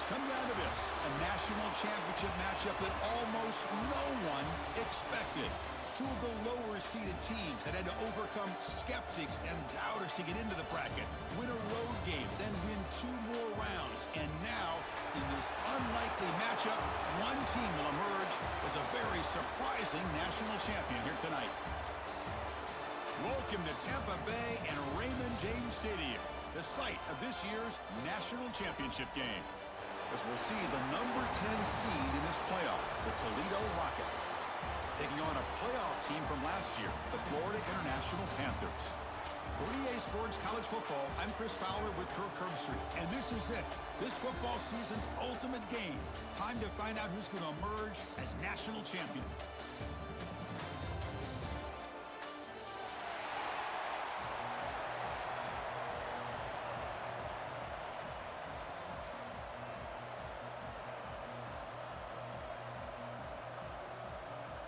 has come down to this, a national championship matchup that almost no one expected. Two of the lower-seeded teams that had to overcome skeptics and doubters to get into the bracket, win a road game, then win 2 more rounds. And now, in this unlikely matchup, one team will emerge as a very surprising national champion here tonight. Welcome to Tampa Bay and Raymond James Stadium, the site of this year's national championship game. As we'll see the number 10 seed in this playoff, the Toledo Rockets, taking on a playoff team from last year, the Florida International Panthers. For EA Sports College Football, I'm Chris Fowler with Kirk Herbstreit, and this is it. This football season's ultimate game. Time to find out who's going to emerge as national champion.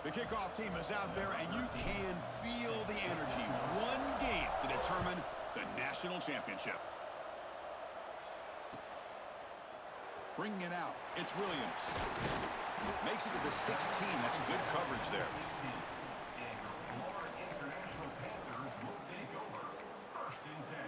The kickoff team is out there, and you can feel the energy. One game to determine the national championship. Bringing it out, it's Williams. Makes it to the 16. That's good coverage there. International Panthers will take over 1st and 10.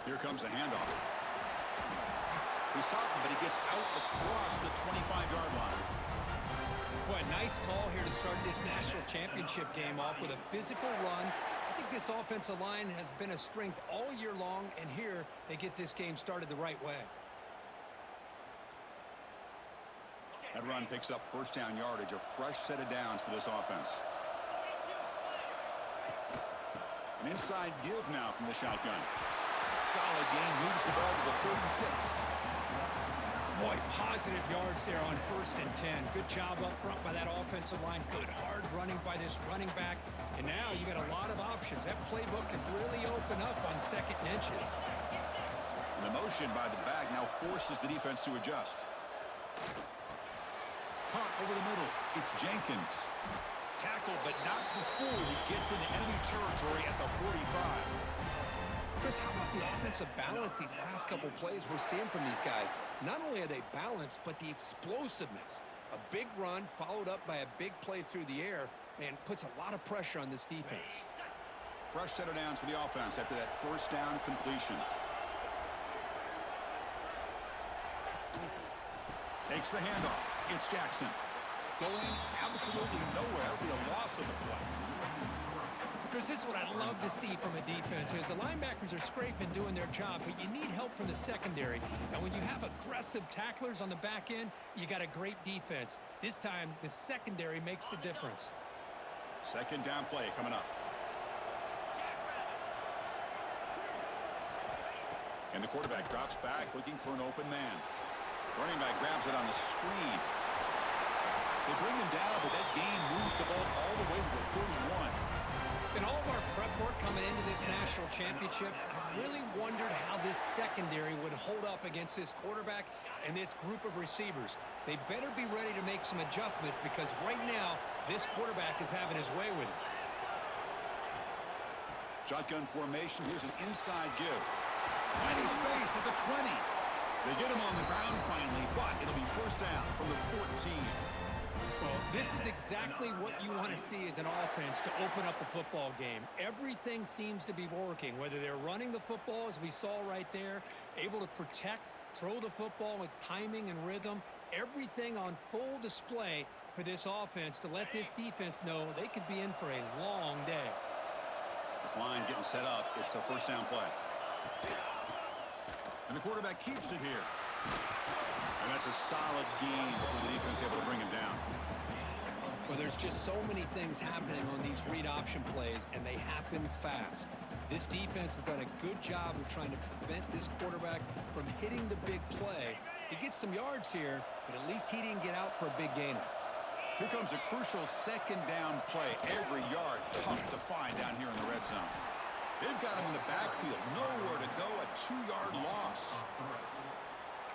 Here comes a handoff. He's talking, but he gets out across the 25-yard line. Boy, nice call here to start this national championship game off with a physical run. I think this offensive line has been a strength all year long, and here they get this game started the right way. That run picks up first down yardage, a fresh set of downs for this offense. An inside give now from the shotgun. Solid gain, moves the ball to the 36. Boy, positive yards there on 1st and 10. Good job up front by that offensive line. Good hard running by this running back. And now you got a lot of options. That playbook can really open up on 2nd and inches. And the motion by the back now forces the defense to adjust. Caught over the middle. It's Jenkins. Tackled, but not before he gets into enemy territory at the 45. Chris, how about the offensive balance these last couple plays we're seeing from these guys? Not only are they balanced, but the explosiveness. A big run followed up by a big play through the air, and puts a lot of pressure on this defense. Fresh set of downs for the offense after that first down completion. Takes the handoff. It's Jackson. Going absolutely nowhere. It'll be a loss of the play. Chris, this is what I'd love to see from a defense is the linebackers are scraping, doing their job, but you need help from the secondary. And when you have aggressive tacklers on the back end, you got a great defense. This time, the secondary makes the difference. Second down play coming up. And the quarterback drops back, looking for an open man. Running back grabs it on the screen. They bring him down, but that gain moves the ball all the way to the 31. In all of our prep work coming into this national championship, I really wondered how this secondary would hold up against this quarterback and this group of receivers. They better be ready to make some adjustments because right now, this quarterback is having his way with it. Shotgun formation. Here's an inside give. Plenty space at the 20. They get him on the ground finally, but it'll be first down from the 14. Well, this is exactly what you want to see as an offense to open up a football game. Everything seems to be working, whether they're running the football, as we saw right there, able to protect, throw the football with timing and rhythm, everything on full display for this offense to let this defense know they could be in for a long day. This line getting set up. It's a first down play. And the quarterback keeps it here. And that's a solid gain before the defense able to bring him down. Well, there's just so many things happening on these read option plays, and they happen fast. This defense has done a good job of trying to prevent this quarterback from hitting the big play. He gets some yards here, but at least he didn't get out for a big gainer. Here comes a crucial second down play. Every yard tough to find down here in the red zone. They've got him in the backfield. Nowhere to go. A 2-yard loss.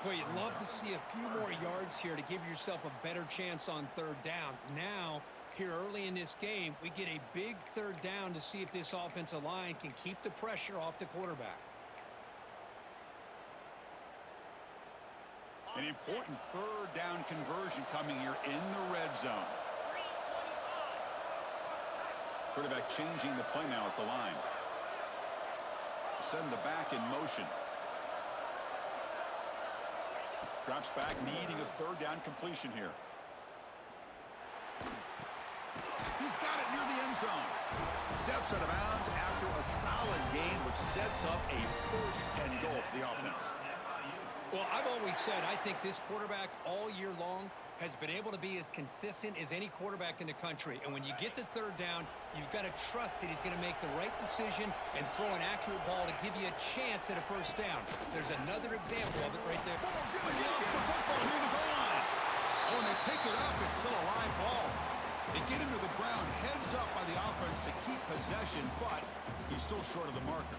Boy, you'd love to see a few more yards here to give yourself a better chance on third down. Now, here early in this game, we get a big third down to see if this offensive line can keep the pressure off the quarterback. An important third down conversion coming here in the red zone. Quarterback changing the play now at the line. Send the back in motion. Drops back, needing a third down completion here. He's got it near the end zone. Steps out of bounds after a solid gain, which sets up a first and goal for the offense. Well, I've always said I think this quarterback all year long has been able to be as consistent as any quarterback in the country. And when you get the third down, you've got to trust that he's going to make the right decision and throw an accurate ball to give you a chance at a first down. There's another example of it right there. But he lost the football near the goal line. Oh, when they pick it up, it's still a live ball. They get him to the ground, heads up by the offense to keep possession, but he's still short of the marker.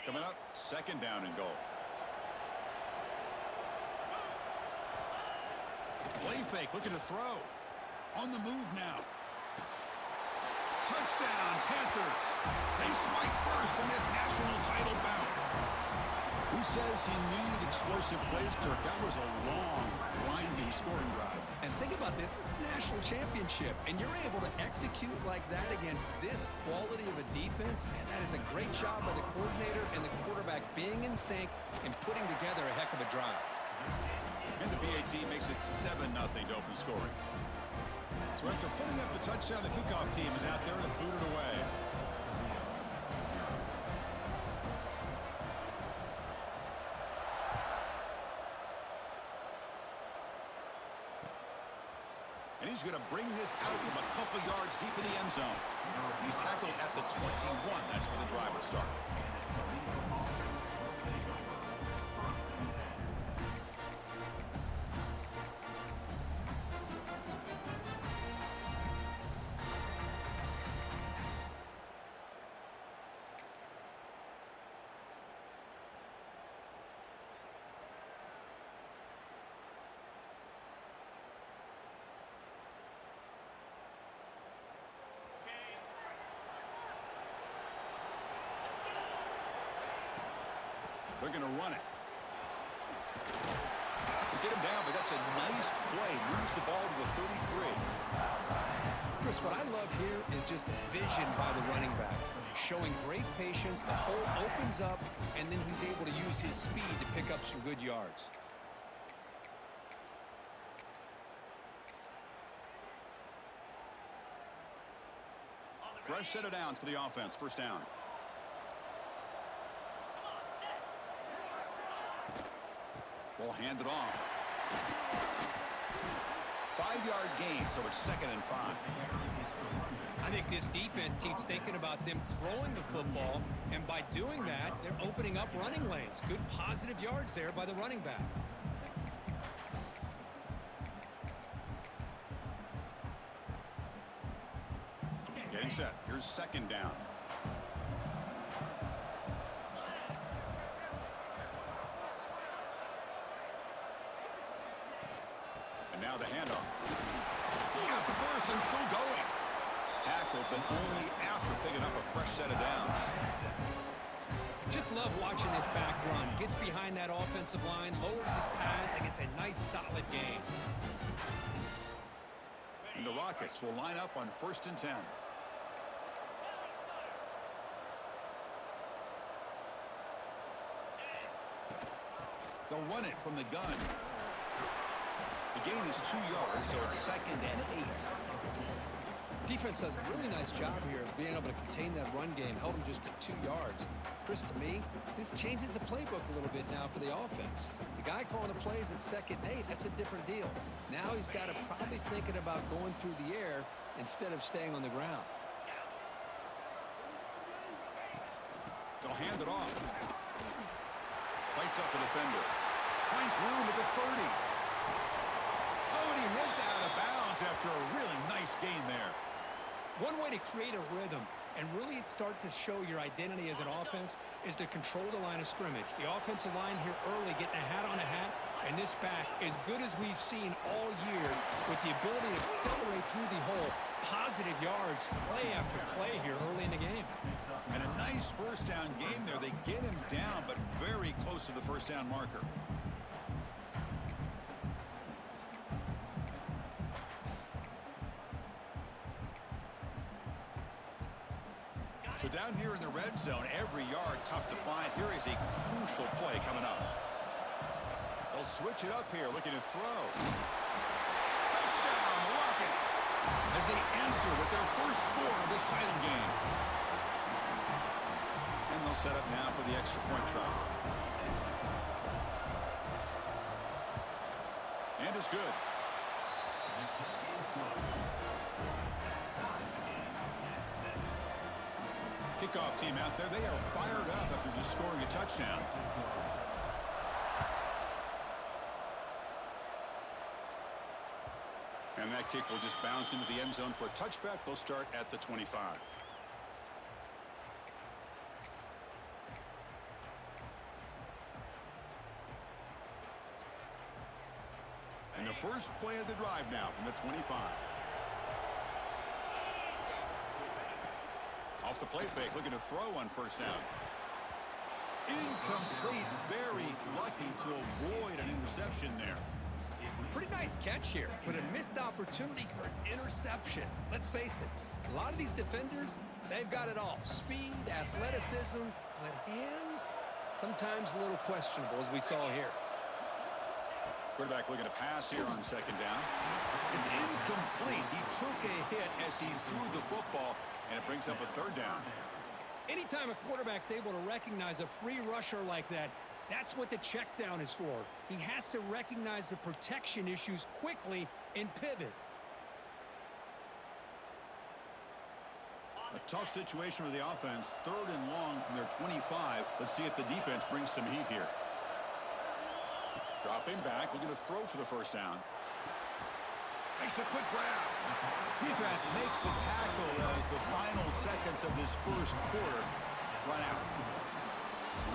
Coming up, second down and goal. Play fake, looking to throw. On the move now. Touchdown, Panthers. They strike first in this national title bout. Who says he needed explosive plays, Kirk? That was a long, winding scoring drive. And think about this. This is a national championship, and you're able to execute like that against this quality of a defense. Man, that is a great job by the coordinator and the quarterback being in sync and putting together a heck of a drive. And the BAT makes it 7-0 to open scoring. So after putting up the touchdown, the kickoff team is out there to boot it away. And he's going to bring this out from a couple yards deep in the end zone. He's tackled at the 21. That's where the drive will start. They're going to run it. They get him down, but that's a nice play. Moves the ball to the 33. Chris, what I love here is just vision by the running back. Showing great patience. The hole opens up, and then he's able to use his speed to pick up some good yards. Fresh set of downs for the offense. First down. Ball handed off. 5-yard gain, so it's 2nd and 5. I think this defense keeps thinking about them throwing the football, and by doing that, they're opening up running lanes. Good positive yards there by the running back. Getting set. Here's 2nd down. And now the handoff. He's got the first and still going. Tackled, but only after picking up a fresh set of downs. Just love watching this back run. Gets behind that offensive line, lowers his pads, and gets a nice, solid gain. And the Rockets will line up on 1st and 10. They'll run it from the gun. The gain is 2 yards, so it's 2nd and 8. Defense does a really nice job here of being able to contain that run game, held him just at 2 yards. Chris, to me, this changes the playbook a little bit now for the offense. The guy calling the plays at 2nd and 8, that's a different deal. Now he's got to probably thinking about going through the air instead of staying on the ground. They'll hand it off. Fights up a defender. Finds room at the 30. Oh, and he heads out of bounds after a really nice gain there. One way to create a rhythm and really start to show your identity as an offense is to control the line of scrimmage. The offensive line here early getting a hat on a hat, and this back, as good as we've seen all year, with the ability to accelerate through the hole, positive yards, play after play here early in the game. And a nice first down gain there. They get him down, but very close to the first down marker. So down here in the red zone, every yard tough to find. Here is a crucial play coming up. They'll switch it up here, looking to throw. Touchdown, Rockets, as they answer with their first score of this title game. And they'll set up now for the extra point try. And it's good. Kickoff team out there. They are fired up after just scoring a touchdown. And that kick will just bounce into the end zone for a touchback. They'll start at the 25. And the first play of the drive now from the 25. Off the play fake, looking to throw on first down. Incomplete, very lucky to avoid an interception there. Pretty nice catch here, but a missed opportunity for an interception. Let's face it, a lot of these defenders, they've got it all. Speed, athleticism, but hands, sometimes a little questionable, as we saw here. Quarterback looking to pass here on second down. It's incomplete. He took a hit as he threw the football, and it brings up a third down. Anytime a quarterback's able to recognize a free rusher like that, that's what the check down is for. He has to recognize the protection issues quickly and pivot. A tough situation for the offense. Third and long from their 25. Let's see if the defense brings some heat here. Dropping back, looking to throw for the first down. Makes a quick grab. Defense makes the tackle as the final seconds of this first quarter run out.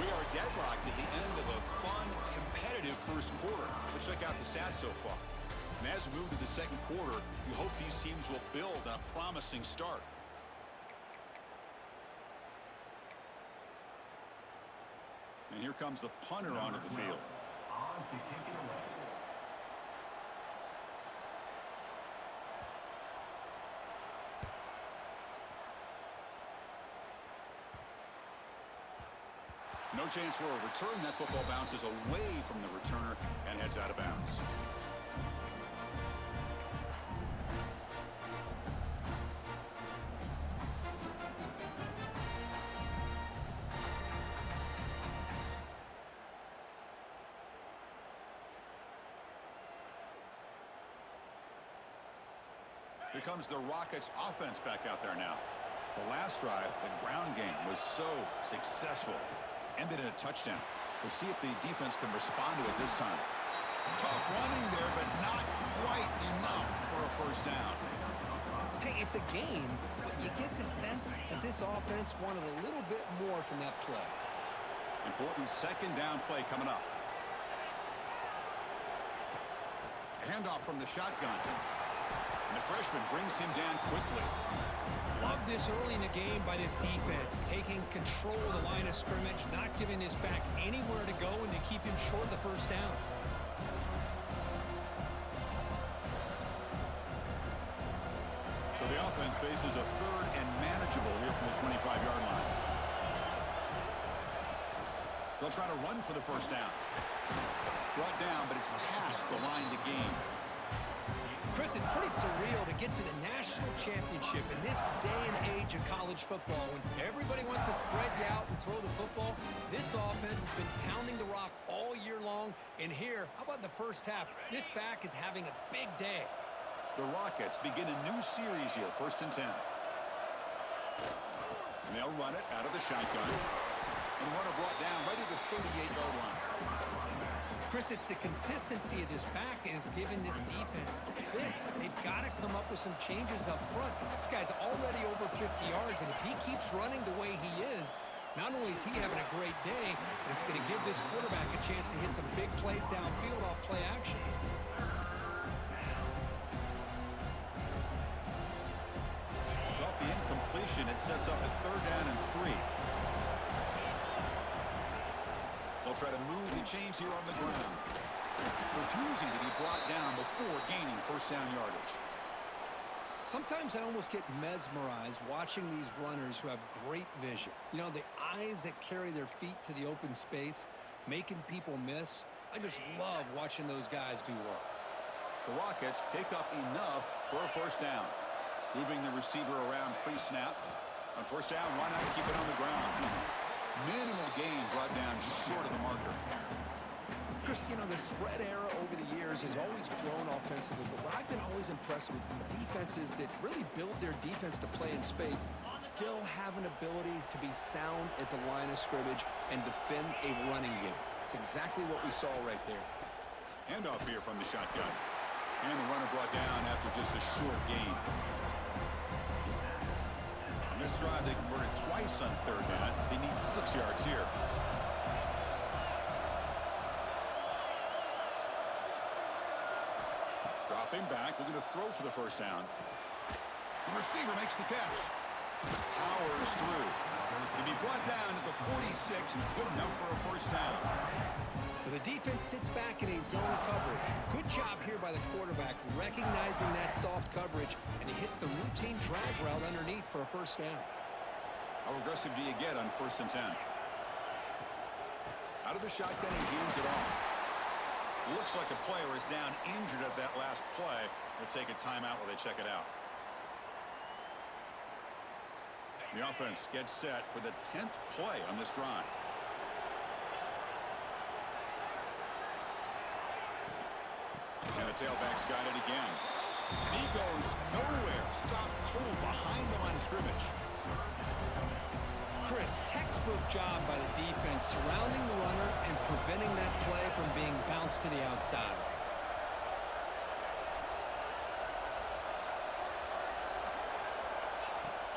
We are deadlocked at the end of a fun, competitive first quarter. Let's check out the stats so far. And as we move to the second quarter, we hope these teams will build on a promising start. And here comes the punter onto the field. On to kick it away. No chance for a return. That football bounces away from the returner and heads out of bounds. Here comes the Rockets offense back out there now. The last drive, the ground game, was so successful. Ended in a touchdown. We'll see if the defense can respond to it this time. Tough running there, but not quite enough for a first down. Hey, it's a game, but you get the sense that this offense wanted a little bit more from that play. Important second down play coming up. Handoff from the shotgun. And the freshman brings him down quickly. Love this early in the game by this defense, taking control of the line of scrimmage, not giving this back anywhere to go, and to keep him short of the first down. So the offense faces a third and manageable here from the 25-yard line. They'll try to run for the first down. Brought down, but it's past the line to gain. Chris, it's pretty surreal to get to the national championship in this day and age of college football when everybody wants to spread you out and throw the football. This offense has been pounding the rock all year long. And here, how about the first half? This back is having a big day. The Rockets begin a new series here, 1st and 10. And they'll run it out of the shotgun. And runner brought down right at the 38-yard line. Chris, it's the consistency of this back is giving this defense fits. They've got to come up with some changes up front. This guy's already over 50 yards, and if he keeps running the way he is, not only is he having a great day, but it's going to give this quarterback a chance to hit some big plays downfield off play action. So off the incompletion, it sets up a 3rd down and 3. They'll try to move the chains here on the ground, refusing to be brought down before gaining 1st down yardage. Sometimes I almost get mesmerized watching these runners who have great vision. You know, the eyes that carry their feet to the open space, making people miss. I just love watching those guys do work. The Rockets pick up enough for a 1st down. Moving the receiver around pre-snap. On 1st down, why not keep it on the ground? Minimal gain brought down short of the marker. Chris, you know, the spread era over the years has always grown offensively, but what I've been always impressed with defenses that really build their defense to play in space still have an ability to be sound at the line of scrimmage and defend a running game. It's exactly what we saw right there. Handoff here from the shotgun. And the runner brought down after just a short gain. On this drive, they converted twice on 3rd down. They need 6 yards here. Dropping back, looking to throw for the 1st down. The receiver makes the catch. Powers through. He'll be brought down at the 46 and good enough for a 1st down. The defense sits back in a zone coverage. Good job here by the quarterback recognizing that soft coverage, and he hits the routine drag route underneath for a 1st down. How aggressive do you get on 1st and 10? Out of the shotgun, he hands it off. Looks like a player is down injured at that last play. We'll take a timeout while they check it out. The offense gets set for the 10th play on this drive. And the tailback's got it again. And he goes nowhere. Stopped cold behind the line of scrimmage. Chris, textbook job by the defense surrounding the runner and preventing that play from being bounced to the outside.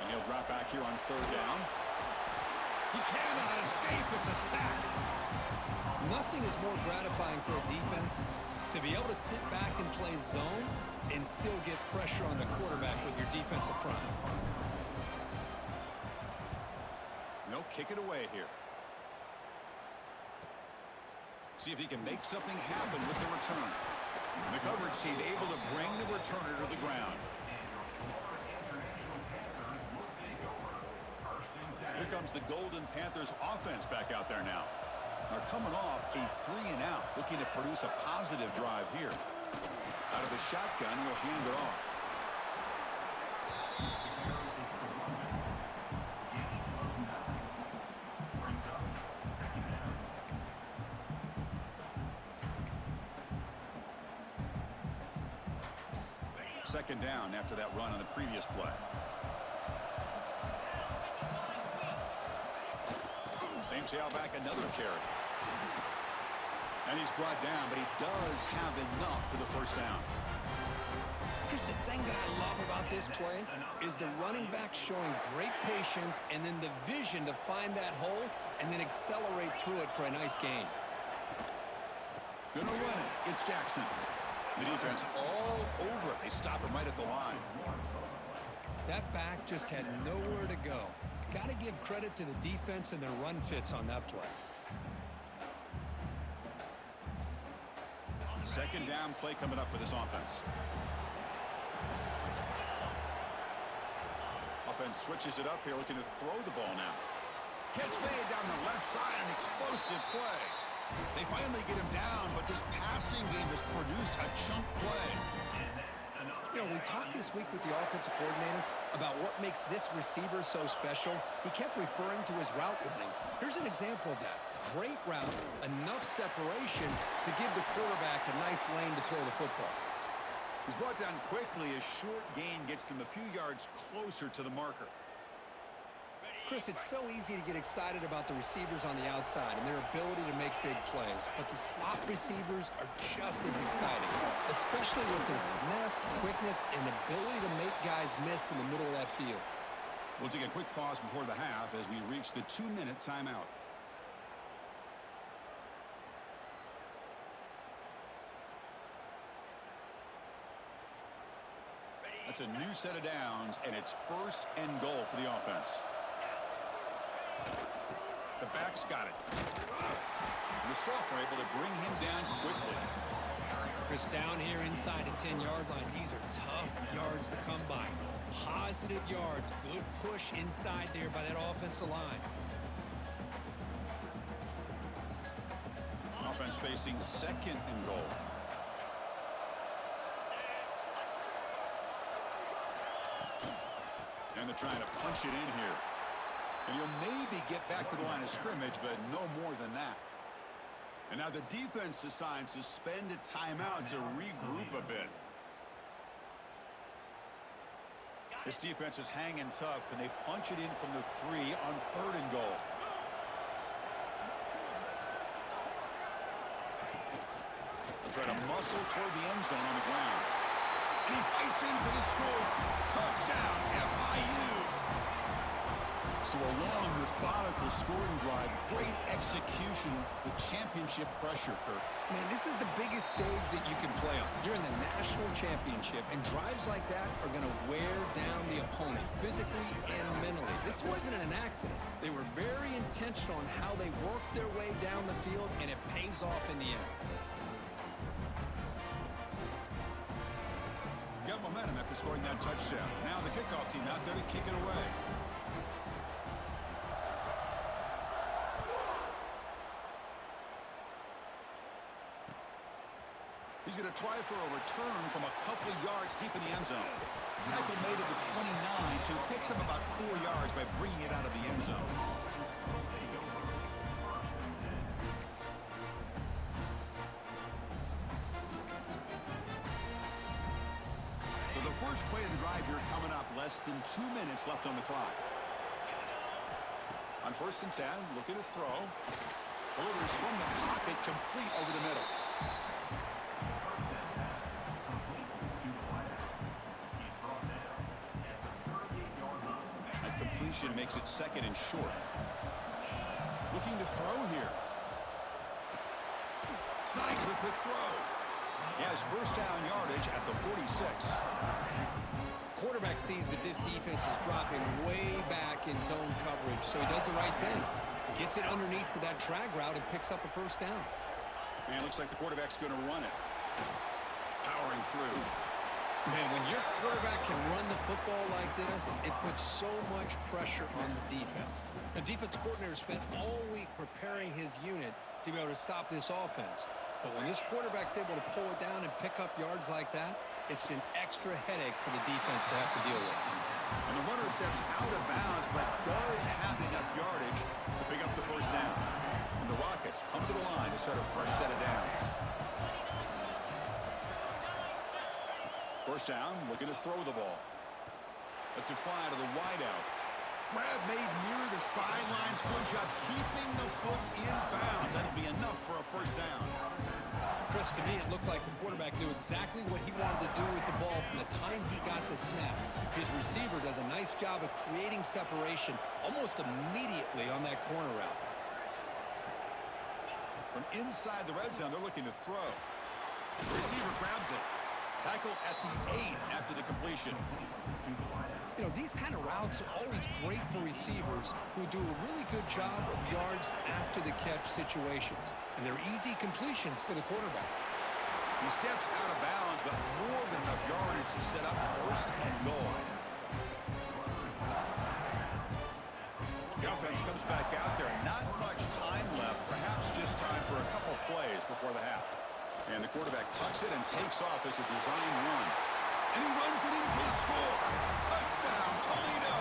And he'll drop back here on 3rd down. He cannot escape. It's a sack. Nothing is more gratifying for a defense to be able to sit back and play zone and still get pressure on the quarterback with your defensive front. They'll kick it away here. See if he can make something happen with the return. And the coverage team able to bring the returner to the ground. Here comes the Golden Panthers offense back out there now. They're coming off a 3-and-out, looking to produce a positive drive here. Out of the shotgun, he'll hand it off. Second down after that run on the previous play. Same tailback, another carry. And he's brought down, but he does have enough for the 1st down. Chris, the thing that I love about this play is the running back showing great patience and then the vision to find that hole and then accelerate through it for a nice gain. Gonna run it. It's Jackson. The defense all over it. They stop him right at the line. That back just had nowhere to go. Got to give credit to the defense and their run fits on that play. Second down play coming up for this offense. Offense switches it up here, looking to throw the ball now. Catch made down the left side, an explosive play. They finally get him down, but this passing game has produced a chunk play. You know, we talked this week with the offensive coordinator about what makes this receiver so special. He kept referring to his route running. Here's an example of that. Great route, enough separation to give the quarterback a nice lane to throw the football. He's brought down quickly. A short gain gets them a few yards closer to the marker. Chris, it's so easy to get excited about the receivers on the outside and their ability to make big plays, but the slot receivers are just as exciting, especially with their finesse, quickness, and ability to make guys miss in the middle of that field. We'll take a quick pause before the half as we reach the 2-minute timeout. That's a new set of downs, and it's 1st and goal for the offense. The back's got it. And the sophomore able to bring him down quickly. Chris, down here inside the 10-yard line, these are tough yards to come by. Positive yards, good push inside there by that offensive line. Offense facing 2nd and goal. And they're trying to punch it in here. And you'll maybe get back to the line of scrimmage, but no more than that. And now the defense decides to spend a timeout to regroup a bit. This defense is hanging tough. Can they punch it in from the 3 on 3rd and goal? They'll try to muscle toward the end zone on the ground. And he fights in for the score. Touchdown, FIU. So a long, methodical scoring drive. Great execution with championship pressure, Kirk. Man, this is the biggest stage that you can play on. You're in the national championship, and drives like that are going to wear down the opponent physically and mentally. This wasn't an accident. They were very intentional on how they worked their way down the field, and it pays off in the end. Got momentum after scoring that touchdown. Now the kickoff team out there to kick it away. He's going to try for a return from a couple of yards deep in the end zone. Michael made it to 29, so he picks up about 4 yards by bringing it out of the end zone. So the first play of the drive here coming up, less than 2 minutes left on the clock. On 1st and 10, looking to throw. Delivers from the pocket, complete over the middle. That completion makes it 2nd and short. Looking to throw here. Snipes the quick throw. He has 1st down yardage at the 46. Quarterback sees that this defense is dropping way back in zone coverage, so he does the right thing. Gets it underneath to that drag route and picks up a 1st down. And it looks like the quarterback's going to run it. Powering through. Man, when your quarterback can run the football like this, it puts so much pressure on the defense. The defense coordinator spent all week preparing his unit to be able to stop this offense. But when this quarterback's able to pull it down and pick up yards like that, it's an extra headache for the defense to have to deal with. And the runner steps out of bounds, but does have enough yardage to pick up the 1st down. And the Rockets come to the line to start a fresh set of downs. 1st down, looking to throw the ball. Let's it fly to the wideout. Grab made near the sidelines. Good job keeping the foot in bounds. That'll be enough for a 1st down. Chris, to me, it looked like the quarterback knew exactly what he wanted to do with the ball from the time he got the snap. His receiver does a nice job of creating separation almost immediately on that corner route. From inside the red zone, they're looking to throw. The receiver grabs it. Tackled at the 8 after the completion. You know, these kind of routes are always great for receivers who do a really good job of yards after the catch situations. And they're easy completions for the quarterback. He steps out of bounds, but more than enough yardage to set up 1st and goal. The offense comes back out there. Not much time left. Perhaps just time for a couple plays before the half. And the quarterback tucks it and takes off as a design run. And he runs it in for the score. Touchdown, Toledo.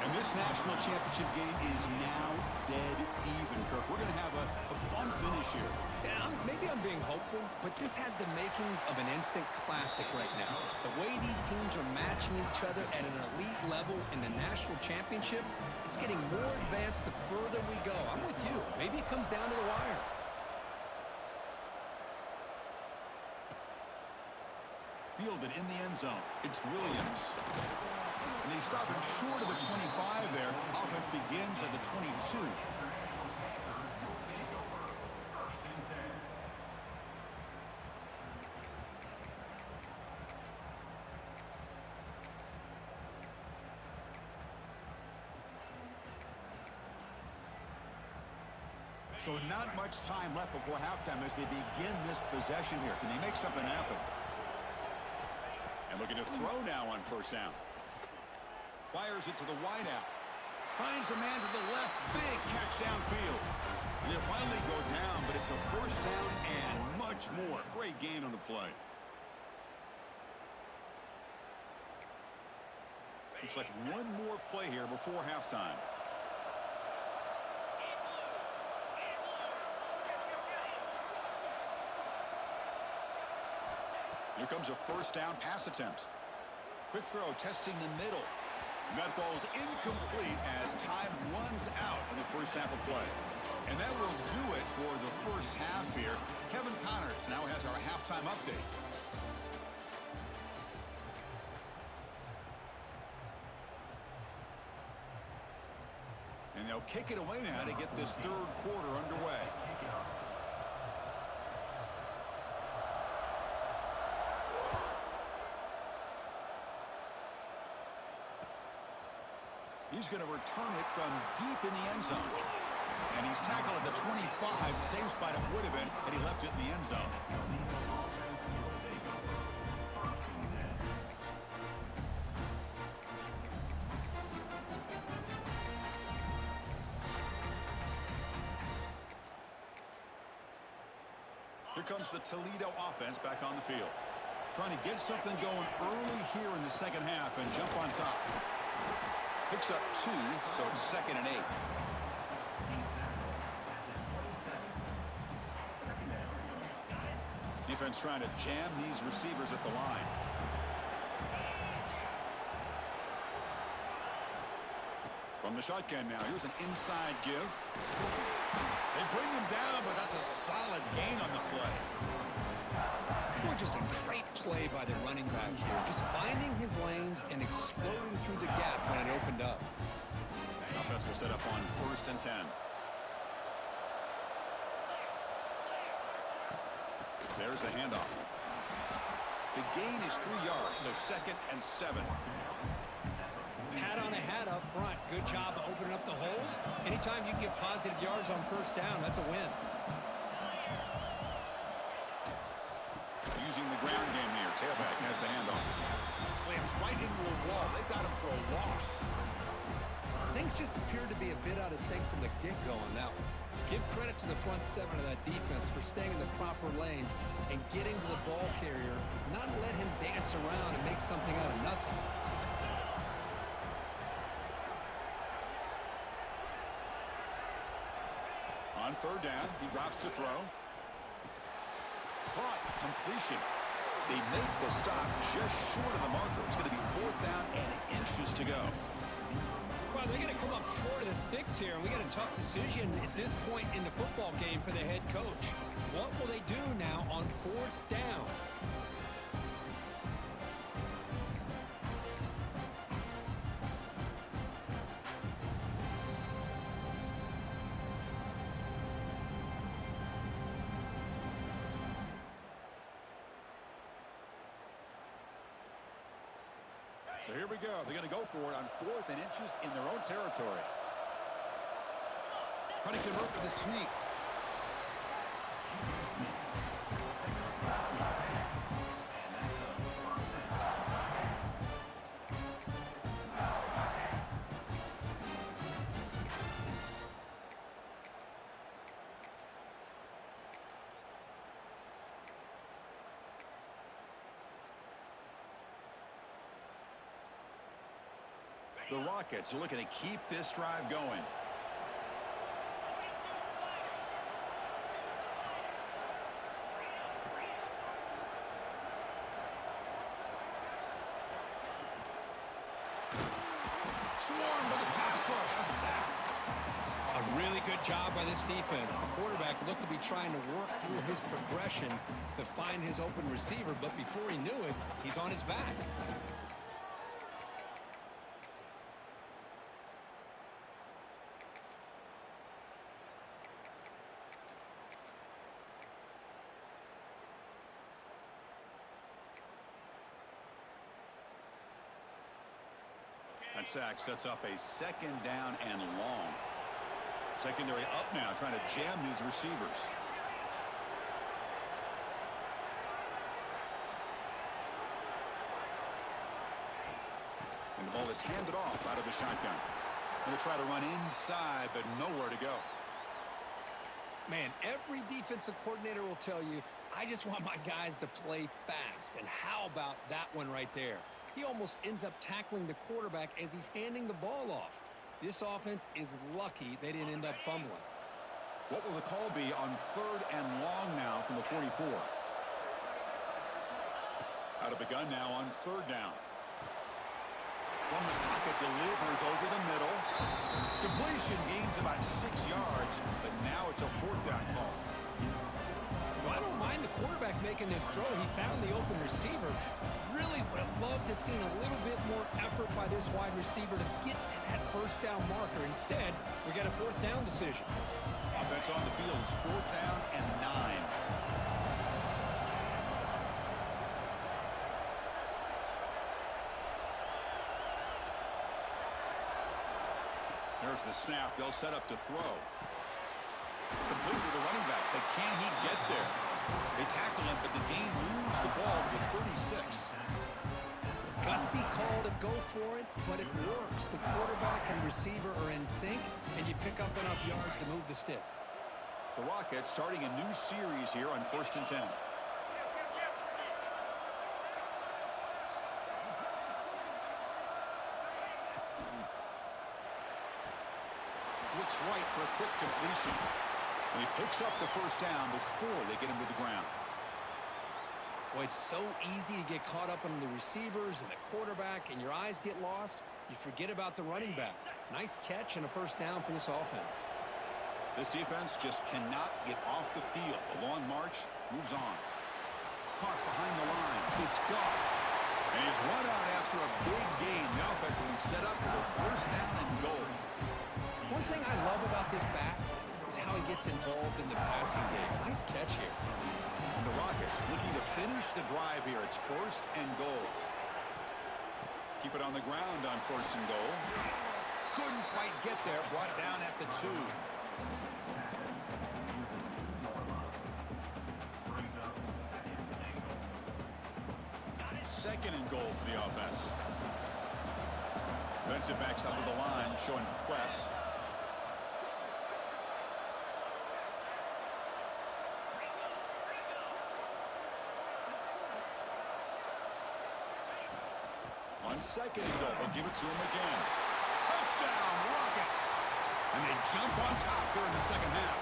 And this national championship game is now dead even, Kirk. We're going to have a fun finish here. Yeah, maybe I'm being hopeful, but this has the makings of an instant classic right now. The way these teams are matching each other at an elite level in the national championship, it's getting more advanced the further we go. I'm with you. Maybe it comes down to the wire. Fielded in the end zone. It's Williams. And they stop him short of the 25 there. Offense begins at the 22. So not much time left before halftime as they begin this possession here. Can they make something happen? And looking to throw now on first down. Fires it to the wideout. Finds a man to the left. Big catch downfield. And they'll finally go down, but it's a first down and much more. Great gain on the play. Looks like one more play here before halftime. Here comes a first down pass attempt. Quick throw testing the middle. And that falls incomplete as time runs out in the first half of play. And that will do it for the first half here. Kevin Connors now has our halftime update. And they'll kick it away now to get this third quarter underway. He's going to return it from deep in the end zone. And he's tackled at the 25, same spot it would have been had he left it in the end zone. Here comes the Toledo offense back on the field. Trying to get something going early here in the second half and jump on top. Picks up 2, so it's 2nd and 8. Defense trying to jam these receivers at the line. From the shotgun now, here's an inside give. They bring him down, but that's a solid gain on the play. Well, just a great play by the running back here. Just finding his lanes and exploding through the gap when it opened up. Offense will set up on 1st and 10. There's the handoff. The gain is 3 yards, so 2nd and 7. Hat on a hat up front. Good job of opening up the holes. Anytime you get positive yards on first down, that's a win. Using the ground game here. Tailback has the handoff. Slams right into a wall. They've got him for a loss. Things just appeared to be a bit out of sync from the get-go on that one. Give credit to the front 7 of that defense for staying in the proper lanes and getting to the ball carrier, not let him dance around and make something out of nothing. On 3rd down, he drops to throw. Caught, completion. They make the stop just short of the marker. It's going to be 4th down and inches to go. Well, they're going to come up short of the sticks here, and we got a tough decision at this point in the football game for the head coach. What will they do now on 4th down? So here we go. They're going to go for it on 4th and inches in their own territory. Trying to convert with a sneak. The Rockets are looking to keep this drive going. Swarmed by the pass rush. A sack. A really good job by this defense. The quarterback looked to be trying to work through his progressions to find his open receiver, but before he knew it, he's on his back. That sack sets up a second down and long. Secondary up now, trying to jam these receivers. And the ball is handed off out of the shotgun. And they try to run inside, but nowhere to go. Man, every defensive coordinator will tell you, I just want my guys to play fast. And how about that one right there? He almost ends up tackling the quarterback as he's handing the ball off. This offense is lucky they didn't end up fumbling. What will the call be on 3rd and long now from the 44? Out of the gun now on 3rd down. From the pocket, delivers over the middle. Completion gains about 6 yards, but now it's a 4th down call. Well, I don't mind the quarterback making this throw. He found the open receiver. Really would have loved to see a little bit more effort by this wide receiver to get to that 1st down marker. Instead, we got a 4th down decision. Offense on the field is 4th down and 9. There's the snap. They'll set up to throw. Complete with the running back, but can he get there? They tackle him, but the gain moves the ball to the 36. Gutsy call to go for it, but it works. The quarterback and receiver are in sync, and you pick up enough yards to move the sticks. The Rockets starting a new series here on 1st and 10. Looks right for a quick completion. And he picks up the 1st down before they get him to the ground. Well, it's so easy to get caught up on the receivers and the quarterback, and your eyes get lost. You forget about the running back. Nice catch and a 1st down for this offense. This defense just cannot get off the field. The long march moves on. Caught behind the line. It's Goff. And he's run out after a big gain. The offense will be set up for a 1st down and goal. One thing I love about this back is how he gets involved in the passing game. Nice catch here. And the Rockets looking to finish the drive here. It's 1st and goal. Keep it on the ground on 1st and goal. Couldn't quite get there. Brought down at the 2. 2nd and goal for the offense. Defensive backs up to the line, showing press. On 2nd and goal, they'll give it to him again. Touchdown, Rockets! And they jump on top here in the 2nd half.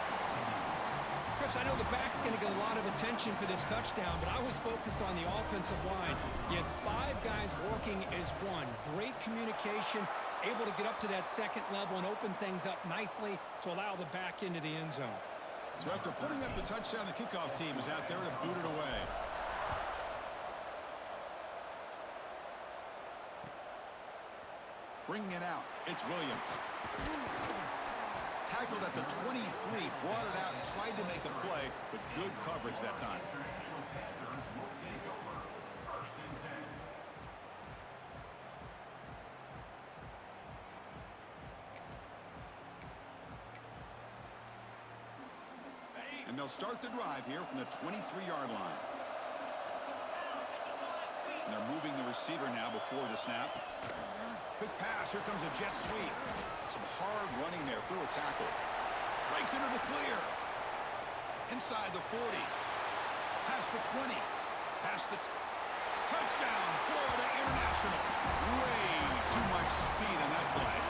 Chris, I know the back's going to get a lot of attention for this touchdown, but I was focused on the offensive line. You had 5 guys working as one. Great communication, able to get up to that 2nd level and open things up nicely to allow the back into the end zone. So after putting up the touchdown, the kickoff team is out there to boot it away. Bringing it out, it's Williams. Tackled at the 23, brought it out, tried to make a play, but good coverage that time. And they'll start the drive here from the 23-yard line. And they're moving the receiver now before the snap. Quick pass, here comes a jet sweep. Some hard running there through a tackle. Breaks into the clear. Inside the 40. Past the 20. Past the Touchdown, Florida International. Way too much speed on that play.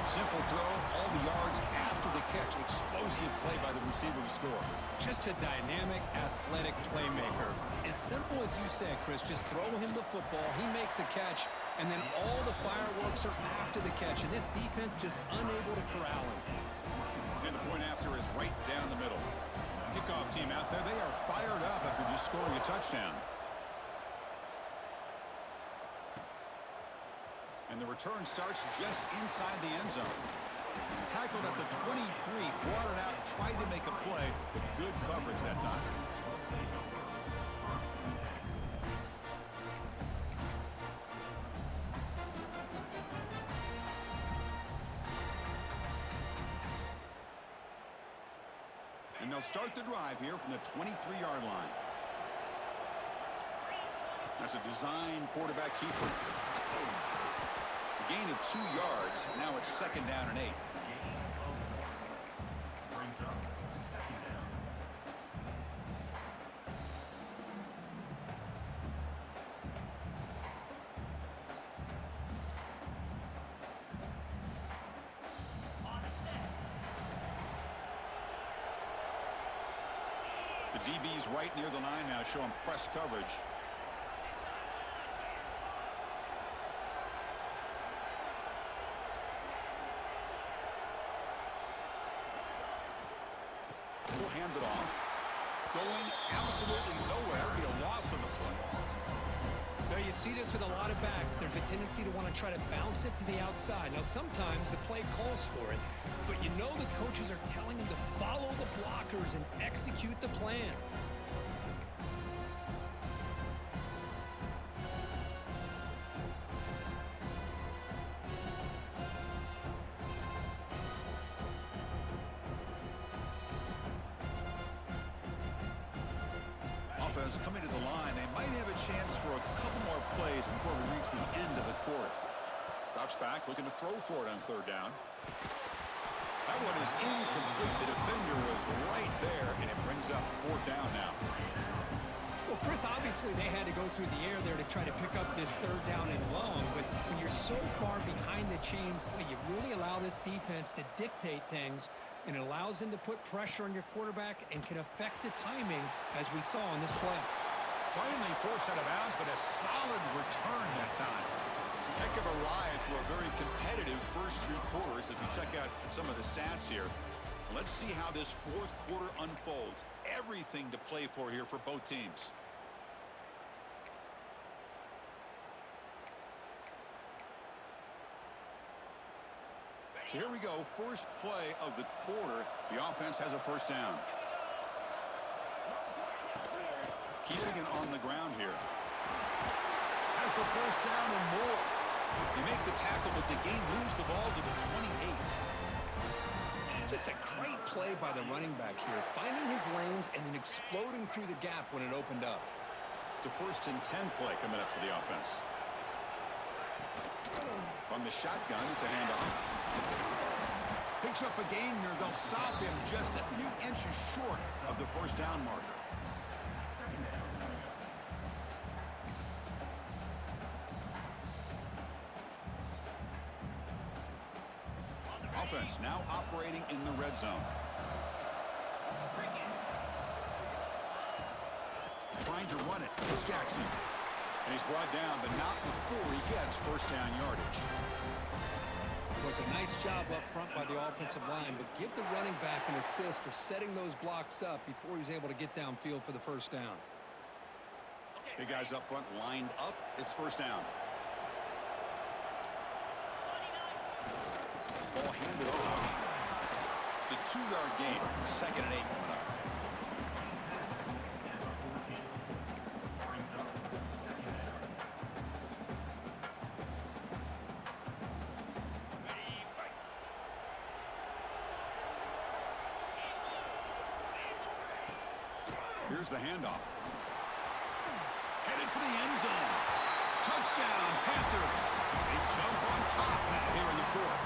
Simple throw, all the yards after the catch. Explosive play by the receiver to score. Just a dynamic, athletic playmaker. As simple as you said, Chris, just throw him the football, he makes a catch, and then all the fireworks are after the catch, and this defense just unable to corral him. And the point after is right down the middle. Kickoff team out there, they are fired up after just scoring a touchdown. And the return starts just inside the end zone. Tackled at the 23, brought it out, tried to make a play, but good coverage that time. And they'll start the drive here from the 23-yard line. That's a design quarterback keeper. Gain of 2 yards. Now it's 2nd down and 8. The DB's right near the line now, showing press coverage. Will hand it off. Going absolutely nowhere. Be a loss on the play. Now you see this with a lot of backs. There's a tendency to want to try to bounce it to the outside. Now sometimes the play calls for it, but you know the coaches are telling them to follow the blockers and execute the plan. Offense coming to the line. They might have a chance for a couple more plays before we reach the end of the quarter. Drops back, looking to throw for it on 3rd down. That one is incomplete. The defender was right there, and it brings up 4th down now. Well, Chris, obviously they had to go through the air there to try to pick up this 3rd down and long, but when you're so far behind the chains, boy, you really allow this defense to dictate things, and it allows them to put pressure on your quarterback and can affect the timing, as we saw in this play. Finally forced out of bounds, but a solid return that time. Heck of a ride through a very competitive first 3 quarters as we check out some of the stats here. Let's see how this 4th quarter unfolds. Everything to play for here for both teams. So here we go, first play of the quarter. The offense has a 1st down. Keeping it on the ground here. Has the 1st down and more. They make the tackle, but the game moves the ball to the 28. Just a great play by the running back here, finding his lanes and then exploding through the gap when it opened up. It's a 1st and 10 play coming up for the offense. On the shotgun, it's a handoff. Picks up a gain here. They'll stop him just a few inches short of the 1st down marker. Offense now operating in the red zone. Trying to run it. It's Jackson. And he's brought down, but not before he gets 1st down yardage. It was a nice job up front by the offensive line, but give the running back an assist for setting those blocks up before he's able to get downfield for the 1st down. Big guys up front lined up. It's 1st down. Ball handed off. It's a 2-yard gain. 2nd and 8 coming up. Here's the handoff. Headed for the end zone. Touchdown, Panthers. They jump on top now here in the 4th.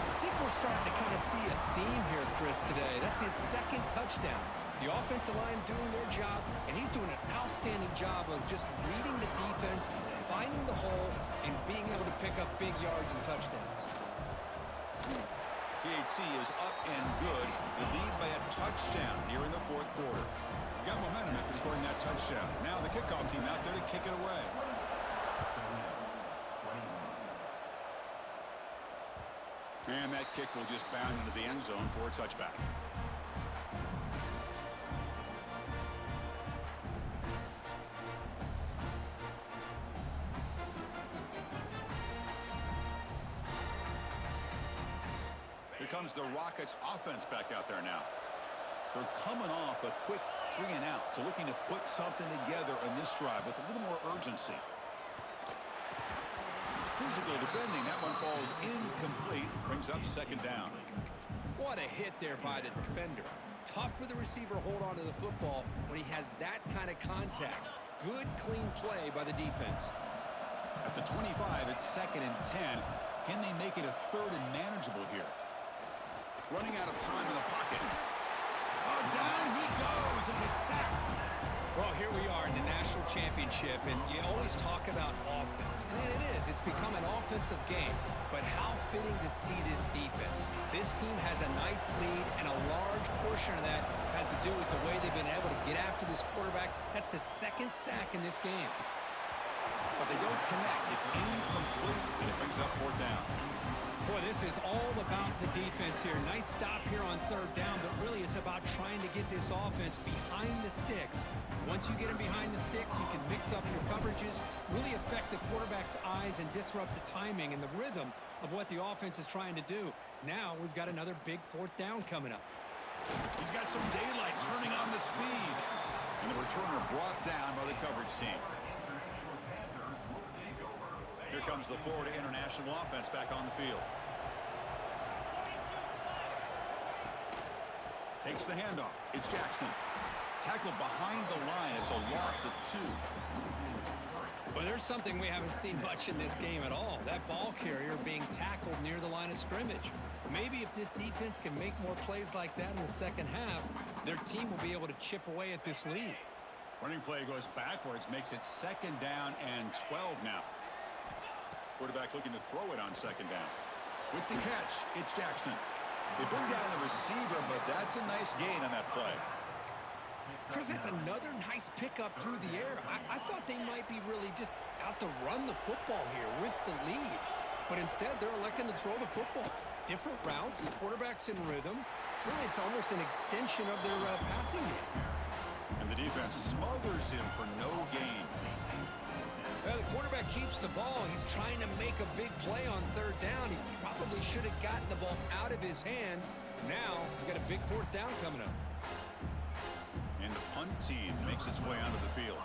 I think we're starting to kind of see a theme here, Chris, today. That's his 2nd touchdown. The offensive line doing their job, and he's doing an outstanding job of just reading the defense, finding the hole, and being able to pick up big yards and touchdowns. PAT is up and good. The lead by a touchdown here in the fourth quarter. We got momentum after scoring that touchdown. Now the kickoff team out there to kick it away. And that kick will just bound into the end zone for a touchback. Here comes the Rockets offense back out there now. They're coming off a quick 3 and out, so looking to put something together in this drive with a little more urgency. Physical defending, that one falls incomplete, brings up second down. What a hit there by the defender. Tough for the receiver to hold on to the football when he has that kind of contact. Good, clean play by the defense. At the 25, it's 2nd and 10. Can they make it a 3rd and manageable here? Running out of time in the pocket. Oh, down he goes. It's a sack. Well, here we are in the national championship, and you always talk about offense. And it is. It's become an offensive game. But how fitting to see this defense. This team has a nice lead, and a large portion of that has to do with the way they've been able to get after this quarterback. That's the 2nd sack in this game. But they don't connect. It's incomplete, and it brings up 4th down. Boy, this is all about the defense here. Nice stop here on 3rd down, but really it's about trying to get this offense behind the sticks. Once you get them behind the sticks, you can mix up your coverages, really affect the quarterback's eyes and disrupt the timing and the rhythm of what the offense is trying to do. Now we've got another big 4th down coming up. He's got some daylight turning on the speed. And the returner brought down by the coverage team. Here comes the Florida International offense back on the field. Takes the handoff. It's Jackson. Tackled behind the line. It's a loss of 2. Well, there's something we haven't seen much in this game at all. That ball carrier being tackled near the line of scrimmage. Maybe if this defense can make more plays like that in the second half, their team will be able to chip away at this lead. Running play goes backwards, makes it 2nd down and 12 now. Quarterback looking to throw it on 2nd down. With the catch, it's Jackson. They bring down the receiver, but that's a nice gain on that play. Chris, that's another nice pickup through the air. I thought they might be really just out to run the football here with the lead. But instead, they're electing to throw the football. Different routes, quarterbacks in rhythm. Really, it's almost an extension of their passing game. And the defense smothers him for no gain. Well, the quarterback keeps the ball. He's trying to make a big play on 3rd down. He probably should have gotten the ball out of his hands. Now, we've got a big 4th down coming up. And the punt team makes its way onto the field.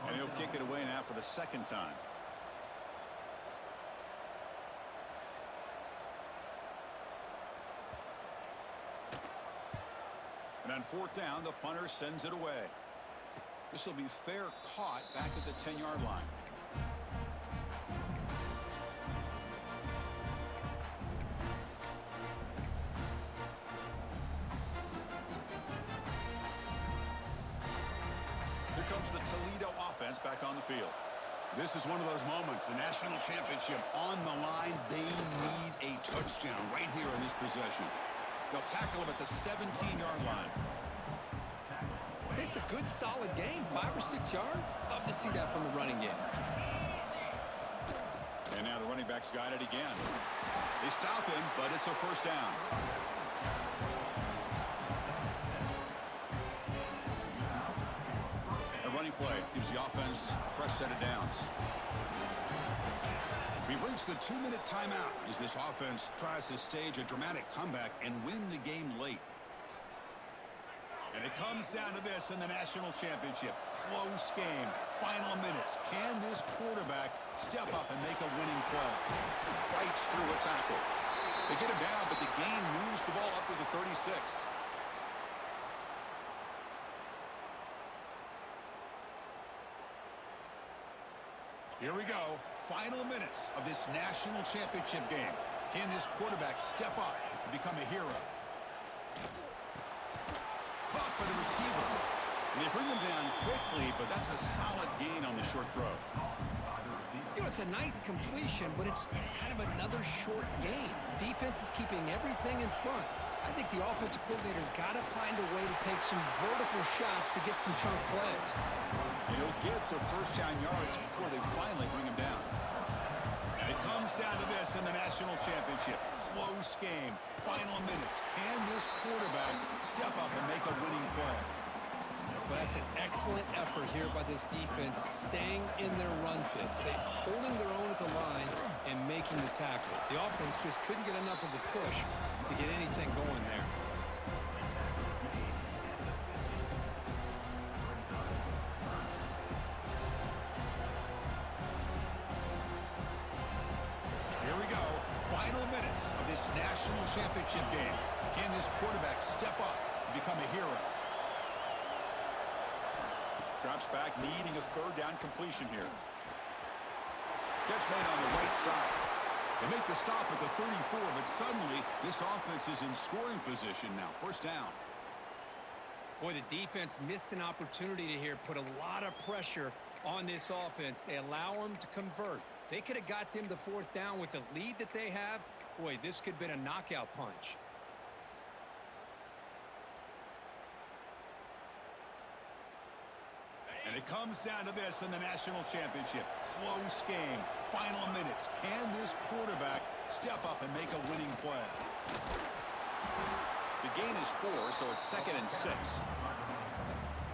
And he'll kick it away now for the 2nd time. And on 4th down, the punter sends it away. This will be fair caught back at the 10-yard line. Here comes the Toledo offense back on the field. This is one of those moments, the national championship on the line. They need a touchdown right here in this possession. They'll tackle him at the 17-yard line. It's a good, solid game. 5 or 6 yards. Love to see that from the running game. And now the running back's got it again. They stop him, but it's a 1st down. A running play gives the offense a fresh set of downs. We've reached the 2-minute timeout as this offense tries to stage a dramatic comeback and win the game late. And it comes down to this in the national championship. Close game. Final minutes. Can this quarterback step up and make a winning play? Fights through a tackle. They get him down, but the gain moves the ball up to the 36. Here we go. Final minutes of this national championship game. Can this quarterback step up and become a hero? Caught by the receiver. And they bring him down quickly, but that's a solid gain on the short throw. You know, it's a nice completion, but it's kind of another short game. The defense is keeping everything in front. I think the offensive coordinator's got to find a way to take some vertical shots to get some chunk plays. He'll get the first down yards before they finally bring him down. And it comes down to this in the national championship. Close game, final minutes. Can this quarterback step up and make a winning play? Well, that's an excellent effort here by this defense, staying in their run fits. They're holding their own at the line and making the tackle. The offense just couldn't get enough of a push to get anything going there. Here we go. Final minutes of this national championship game. Can this quarterback step up and become a hero? Drops back, needing a third down completion here. Catch made on the right side. They make the stop at the 34, but suddenly this offense is in scoring position now. First down. Boy, the defense missed an opportunity to here put a lot of pressure on this offense. They allow them to convert. They could have got them the fourth down with the lead that they have. Boy, this could have been a knockout punch. And it comes down to this in the national championship. Close game, final minutes. Can this quarterback step up and make a winning play? The gain is 4, so it's 2nd and 6.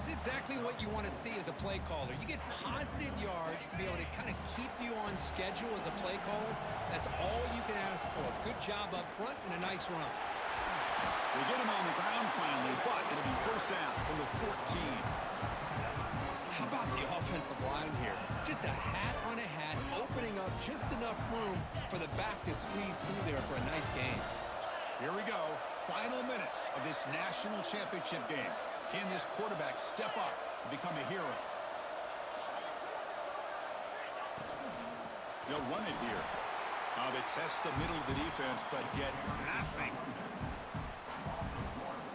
It's exactly what you want to see as a play caller. You get positive yards to be able to kind of keep you on schedule as a play caller. That's all you can ask for. Good job up front and a nice run. They get him on the ground finally, but it'll be first down from the 14. How about the offensive line here? Just a hat on a hat, opening up just enough room for the back to squeeze through there for a nice gain. Here we go. Final minutes of this national championship game. Can this quarterback step up and become a hero? They'll run it here. They test the middle of the defense, but get nothing.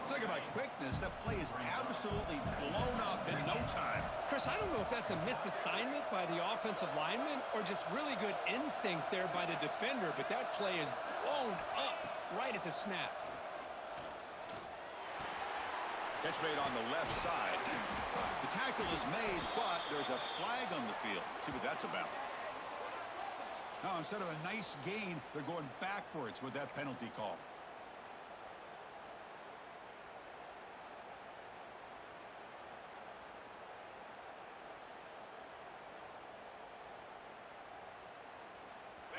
Talk about quickness. That play is absolutely blown up in no time. Chris, I don't know if that's a misassignment by the offensive lineman or just really good instincts there by the defender, but that play is blown up right at the snap. Catch made on the left side. The tackle is made, but there's a flag on the field. Let's see what that's about. Now, instead of a nice gain, they're going backwards with that penalty call.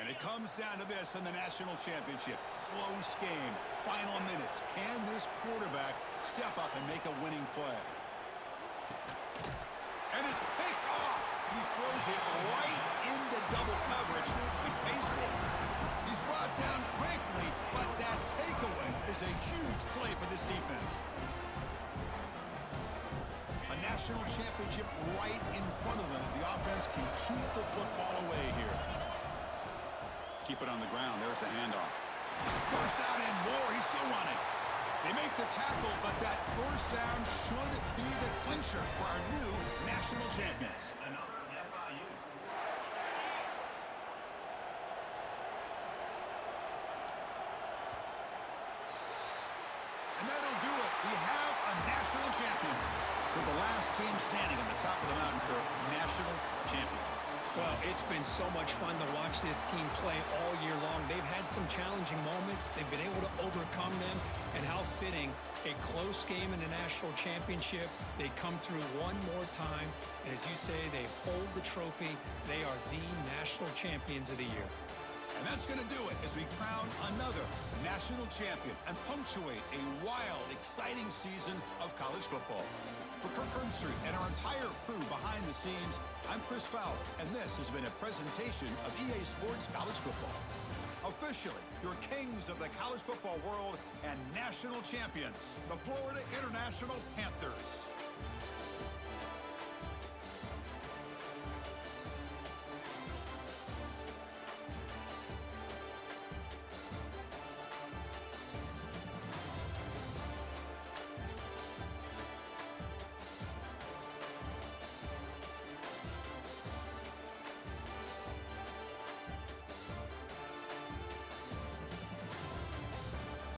And it comes down to this in the national championship. Close game, final minutes. Can this quarterback step up and make a winning play? And it's picked off. He throws it right into double coverage and pays for it. He's brought down quickly, but that takeaway is a huge play for this defense. A national championship right in front of them if the offense can keep the football away here. Keep it on the ground. There's the handoff. First down and more. He's still running. They make the tackle, but that first down should be the clincher for our new national champions. Another FIU. And that'll do it. We have a national champion. With the last team standing on the top of the mountain for national champions. Well, it's been so much fun to watch this team play all year long. They've had some challenging moments. They've been able to overcome them. And how fitting, a close game in the national championship. They come through one more time. And as you say, they hold the trophy. They are the national champions of the year. And that's going to do it as we crown another national champion and punctuate a wild, exciting season of college football. For Kirk Herbstreit and our entire crew behind the scenes, I'm Chris Fowler, and this has been a presentation of EA Sports College Football. Officially, your kings of the college football world and national champions, the Florida International Panthers.